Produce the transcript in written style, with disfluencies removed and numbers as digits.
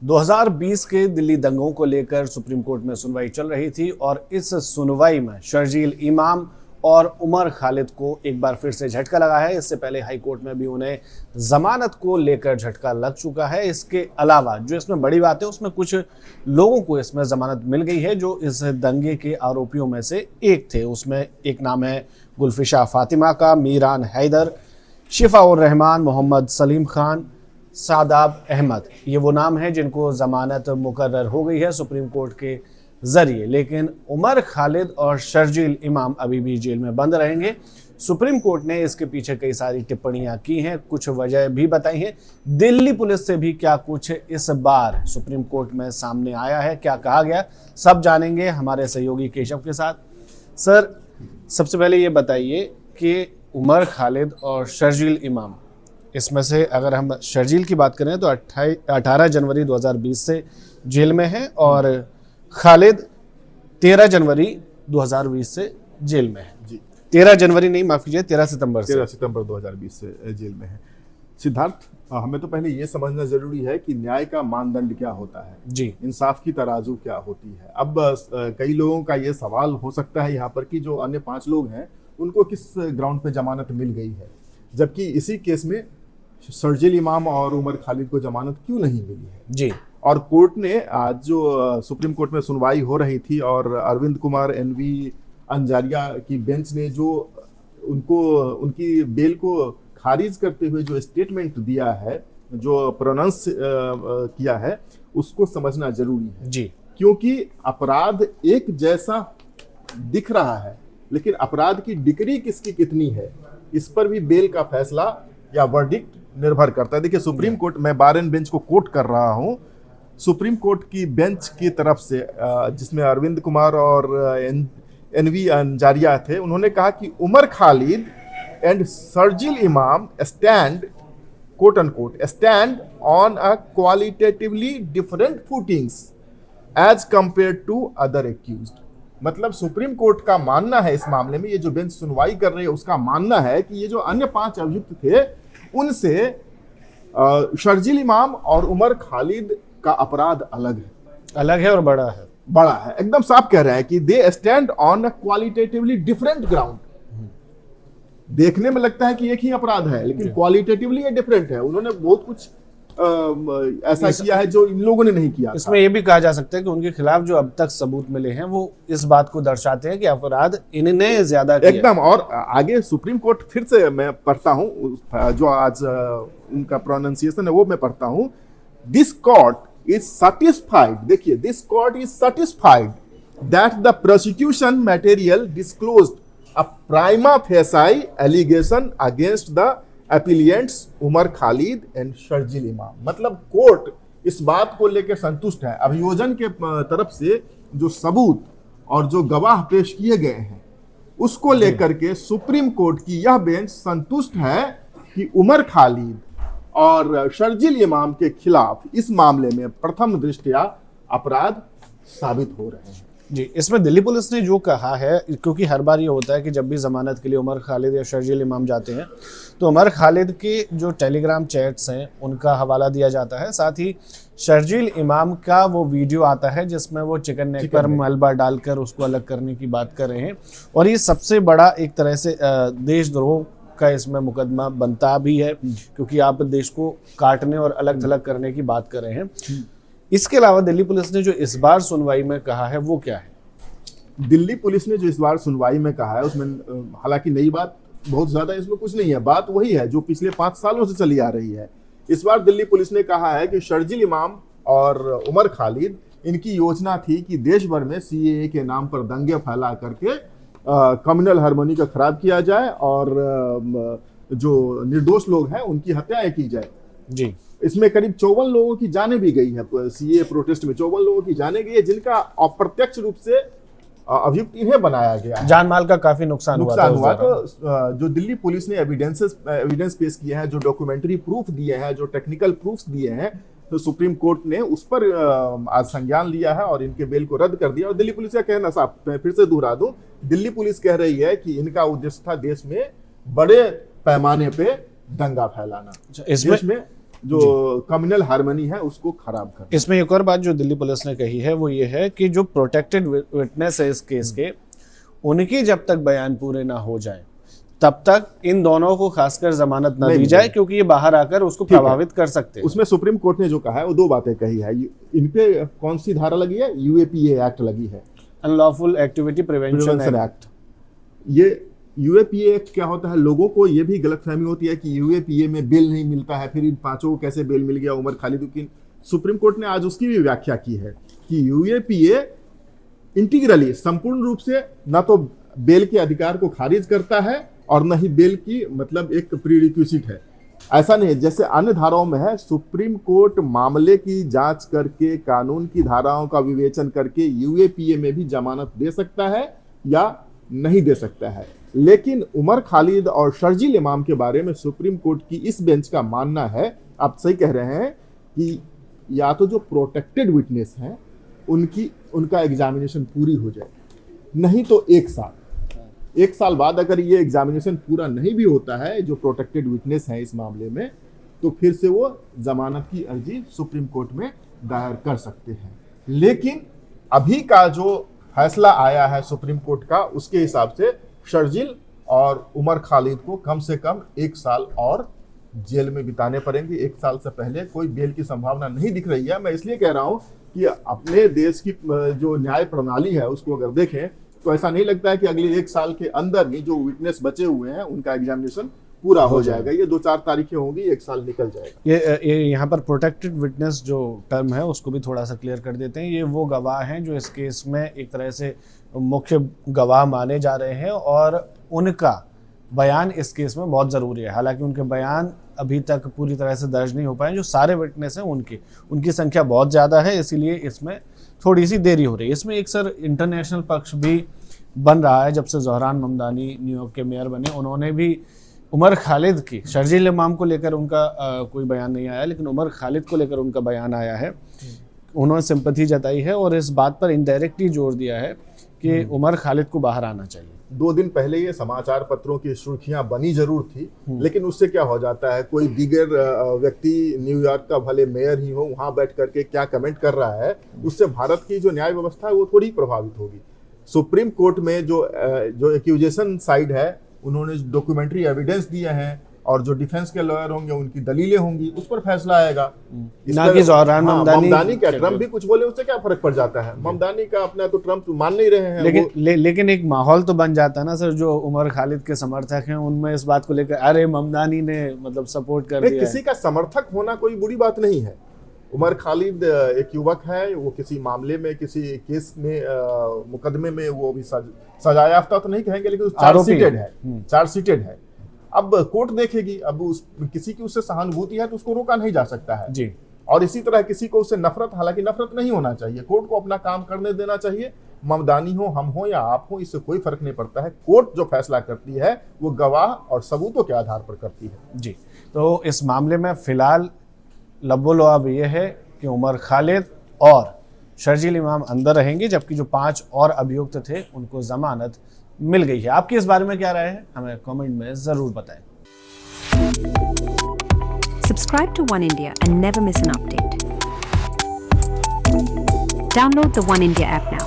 2020 के दिल्ली दंगों को लेकर सुप्रीम कोर्ट में सुनवाई चल रही थी और इस सुनवाई में शर्जील इमाम और उमर खालिद को एक बार फिर से झटका लगा है। इससे पहले हाई कोर्ट में भी उन्हें जमानत को लेकर झटका लग चुका है। इसके अलावा जो इसमें बड़ी बात है, उसमें कुछ लोगों को इसमें जमानत मिल गई है जो इस दंगे के आरोपियों में से एक थे। उसमें एक नाम है गुलफिशा फातिमा का, मीरान हैदर, शिफाउर रहमान, मोहम्मद सलीम खान, सादाब अहमद। ये वो नाम हैं जिनको जमानत मुकर्रर हो गई है सुप्रीम कोर्ट के जरिए। लेकिन उमर खालिद और शर्जील इमाम अभी भी जेल में बंद रहेंगे। सुप्रीम कोर्ट ने इसके पीछे कई सारी टिप्पणियां की हैं, कुछ वजह भी बताई हैं। दिल्ली पुलिस से भी क्या कुछ इस बार सुप्रीम कोर्ट में सामने आया है, क्या कहा गया, सब जानेंगे हमारे सहयोगी केशव के साथ। सर, सबसे पहले ये बताइए कि उमर खालिद और शर्जील इमाम, इसमें से अगर हम शर्जील की बात करें तो 18 जनवरी 2020 से जेल में है और खालिद 13 जनवरी 2020 से जेल में है। जी, 13 जनवरी नहीं, माफ कीजिए, 13 सितंबर 2020 से जेल में है। सिद्धार्थ, हमें तो पहले ये समझना जरूरी है कि न्याय का मानदंड क्या होता है जी, इंसाफ की तराजू क्या होती है। अब कई लोगों का ये सवाल हो सकता है यहाँ पर कि जो अन्य 5 लोग हैं उनको किस ग्राउंड पे जमानत मिल गई है, जबकि इसी केस में शर्जील इमाम और उमर खालिद को जमानत क्यों नहीं मिली है। जी, और कोर्ट ने आज जो सुप्रीम कोर्ट में सुनवाई हो रही थी और अरविंद कुमार एनवी अंजारिया की बेंच ने जो उनकी बेल को खारिज करते हुए जो स्टेटमेंट दिया है, जो प्रोनाउंस किया है, उसको समझना जरूरी है। जी, क्योंकि अपराध एक जैसा दिख रहा है, लेकिन अपराध की डिग्री किसकी कितनी है, इस पर भी बेल का फैसला या वर्डिक्ट निर्भर करता है। देखिए, सुप्रीम कोर्ट, मैं बार एंड बेंच को कोट कर रहा हूं, सुप्रीम कोर्ट की बेंच की तरफ से जिसमें अरविंद कुमार और एनवी अंजारिया थे, उन्होंने कहा कि Umar Khalid and Sharjeel Imam stand, quote unquote, stand on a qualitatively different footings as compared to other accused. मतलब सुप्रीम कोर्ट का मानना है इस मामले में, ये जो बेंच सुनवाई कर रही है उसका मानना है कि ये जो अन्य 5 अभियुक्त थे उनसे शर्जील इमाम और उमर खालिद का अपराध अलग है और बड़ा है। एकदम साफ कह रहे हैं कि they stand on a qualitatively different ground. देखने में लगता है कि एक ही अपराध है, लेकिन क्वालिटेटिवली ये डिफरेंट है। उन्होंने बहुत कुछ ऐसा किया है जो इन लोगों ने नहीं किया। इसमें यह भी कहा जा सकता है कि उनके खिलाफ जो अब तक सबूत मिले हैं वो इस बात को दर्शाते हैं कि अपराध इन्होंने ज्यादा किया। एकदम। और आगे सुप्रीम कोर्ट, फिर से मैं पढ़ता हूं जो आज उनका प्रोनाउंसिएशन है वो मैं पढ़ता हूं। दिस कोर्ट इज सैटिस्फाइड, देखिए, this court is satisfied that the prosecution material disclosed a prima facie allegation against the appellants Umar Khalid and Sharjeel Imam. मतलब कोर्ट इस बात को लेकर संतुष्ट है, अभियोजन के तरफ से जो सबूत और जो गवाह पेश किए गए हैं उसको लेकर के सुप्रीम कोर्ट की यह बेंच संतुष्ट है कि उमर खालिद और शर्जील इमाम के खिलाफ इस मामले में प्रथम दृष्टया अपराध साबित हो रहे हैं। जी, इसमें दिल्ली पुलिस ने जो कहा है, क्योंकि हर बार ये होता है कि जब भी जमानत के लिए उमर खालिद या शर्जील इमाम जाते हैं तो उमर खालिद के जो टेलीग्राम चैट्स हैं उनका हवाला दिया जाता है, साथ ही शर्जील इमाम का वो वीडियो आता है जिसमें वो चिकन नेक पर मलबा डालकर उसको अलग करने की बात कर रहे हैं। और ये सबसे बड़ा एक तरह से देशद्रोह का इसमें मुकदमा बनता भी है, क्योंकि आप देश को काटने और अलग थलग करने की बात कर रहे हैं। इसके अलावा दिल्ली पुलिस ने जो इस बार सुनवाई में कहा है वो क्या है? दिल्ली पुलिस ने जो इस बार सुनवाई में कहा है उसमें हालांकि नई बात बहुत ज्यादा इसमें कुछ नहीं है, बात वही है जो पिछले 5 सालों से चली आ रही है। इस बार दिल्ली पुलिस ने कहा है कि शर्जील इमाम और उमर खालिद, इनकी योजना थी कि देश भर में सीएए के नाम पर दंगे फैला करके कम्युनल हार्मोनी का खराब किया जाए और जो निर्दोष लोग हैं उनकी हत्याएं की जाए। जी, इसमें करीब 54 लोगों की जानें भी गई है। सीए प्रोटेस्ट में 54 लोगों की जानें गई है, जिनका अप्रत्यक्ष रूप से अभियुक्त इन्हें बनाया गया है। जान माल का काफी नुकसान हुआ। तो जो दिल्ली पुलिस ने एविडेंस पेश किया है, जो डॉक्यूमेंट्री प्रूफ दिए हैं, जो टेक्निकल प्रूफ दिए हैं, तो सुप्रीम कोर्ट ने उस पर आज संज्ञान लिया है और इनके बेल को रद्द कर दिया। और दिल्ली पुलिस का कहना, साफ मैं फिर से दोहरा दूं, दिल्ली पुलिस कह रही है कि इनका उद्देश्य था देश में बड़े पैमाने पे दंगा फैलाना, इसमें देश में जो कम्युनल हार्मनी है उसको खराब कर। इसमें एक और बात जो दिल्ली पुलिस ने कही है वो ये है कि जो प्रोटेक्टेड विटनेस है इस केस के, उनकी जब तक बयान पूरे ना हो जाए तब तक इन दोनों को खासकर जमानत न दी जाए, क्योंकि ये बाहर आकर उसको प्रभावित कर सकते हैं। उसमें सुप्रीम कोर्ट ने जो कहा है वो दो बातें कही है। इन पे कौन सी धारा लगी है? यूएपीए एक्ट लगी है, अनलॉफुल एक्टिविटी प्रिवेंशन एक्ट। ये यूएपीए एक्ट क्या होता है? लोगों को ये भी गलतफहमी होती है कि यूएपीए में बेल नहीं मिलता है, फिर इन पांचों को कैसे बेल मिल गया उमर खालिद की। सुप्रीम कोर्ट ने आज उसकी भी व्याख्या की है कि यूएपीए इंटीग्रली, संपूर्ण रूप से न तो बेल के अधिकार को खारिज करता है और न ही बेल की मतलब एक प्रीरिक्विजिट है। ऐसा नहीं है जैसे अन्य धाराओं में है। सुप्रीम कोर्ट मामले की जांच करके कानून की धाराओं का विवेचन करके यूएपीए में भी जमानत दे सकता है या नहीं दे सकता है। लेकिन उमर खालिद और शर्जील इमाम के बारे में सुप्रीम कोर्ट की इस बेंच का मानना है, आप सही कह रहे हैं, कि या तो जो प्रोटेक्टेड विटनेस हैं उनका एग्जामिनेशन पूरी हो जाए, नहीं तो 1 साल बाद अगर ये एग्जामिनेशन पूरा नहीं भी होता है जो प्रोटेक्टेड विटनेस है इस मामले में, तो फिर से वो जमानत की अर्जी सुप्रीम कोर्ट में दायर कर सकते हैं। लेकिन अभी का जो फैसला आया है सुप्रीम कोर्ट का, उसके हिसाब से शर्जील और उमर खालिद को कम से कम 1 साल और जेल में बिताने पड़ेंगे। 1 साल से पहले कोई बेल की संभावना नहीं दिख रही है। मैं इसलिए कह रहा हूं कि अपने देश की जो न्याय प्रणाली है उसको अगर देखें तो ऐसा नहीं लगता है कि अगले 1 साल के अंदर ही जो विटनेस बचे हुए हैं उनका एग्जामिनेशन पूरा हो जाएगा। ये 2-4 तारीखें होंगी, 1 साल निकल जाएगा। ये यहाँ पर प्रोटेक्टेड विटनेस जो टर्म है उसको भी थोड़ा सा क्लियर कर देते हैं। ये वो गवाह हैं जो इस केस में एक तरह से मुख्य गवाह माने जा रहे हैं और उनका बयान इस केस में बहुत ज़रूरी है। हालांकि उनके बयान अभी तक पूरी तरह से दर्ज नहीं हो पाए। जो सारे विटनेस हैं उनकी संख्या बहुत ज़्यादा है, इसीलिए इसमें थोड़ी सी देरी हो रही है। इसमें एक सर इंटरनेशनल पक्ष भी बन रहा है। जब से ज़ोहरान ममदानी न्यूयॉर्क के मेयर बने, उन्होंने भी उमर खालिद की, शर्जील इमाम को लेकर उनका कोई बयान नहीं आया, लेकिन उमर खालिद को लेकर उनका बयान आया है। उन्होंने सिंपैथी जताई है और इस बात पर इनडायरेक्टली जोर दिया है कि उमर खालिद को बाहर आना चाहिए। 2 दिन पहले ये समाचार पत्रों की सुर्खियां बनी जरूर थी, लेकिन उससे क्या हो जाता है, कोई दीगर व्यक्ति न्यूयॉर्क का भले मेयर ही हो, वहां बैठ करके क्या कमेंट कर रहा है, उससे भारत की जो न्याय व्यवस्था है वो थोड़ी प्रभावित होगी। सुप्रीम कोर्ट में जो एक्यूजेशन साइड है उन्होंने डॉक्यूमेंट्री एविडेंस दिए हैं और जो डिफेंस के लॉयर होंगे उनकी दलीलें होंगी, उस पर फैसला आएगा। ना कि ज़ोहरान ममदानी का ट्रम्प भी कुछ बोले उससे क्या फर्क पड़ जाता है? ममदानी का अपना तो ट्रम्प मान नहीं रहे हैं। लेकिन एक माहौल तो बन जाता है ना सर, जो उमर खालिद के समर्थक हैं उनमें इस बात को लेकर अरे ममदानी ने मतलब सपोर्ट कर दिया। किसी का समर्थक होना कोई बुरी बात नहीं है। उमर खालिद एक युवक है, वो किसी मामले में, किसी केस में, मुकदमे में वो भी सजा याफ्ता तो नहीं कहेंगे, लेकिन चार्जशीटेड है। अब कोर्ट देखेगी, अब किसी की उससे सहानुभूति है तो उसको रोका नहीं जा सकता है जी। और इसी तरह किसी को उससे नफरत, हालांकि नफरत नहीं होना चाहिए, कोर्ट को अपना काम करने देना चाहिए। ममदानी हो, हम हो या आप हो, इससे कोई फर्क नहीं पड़ता है। कोर्ट जो फैसला करती है वो गवाह और सबूतों के आधार पर करती है। जी, तो इस मामले में फिलहाल लबो-लुआब ये है कि उमर खालिद और शर्जील इमाम अंदर रहेंगे, जबकि जो 5 और अभियुक्त थे उनको जमानत मिल गई है। आपकी इस बारे में क्या राय है, हमें कमेंट में जरूर बताएं। Subscribe to One India and never miss an update. Download the One India app now.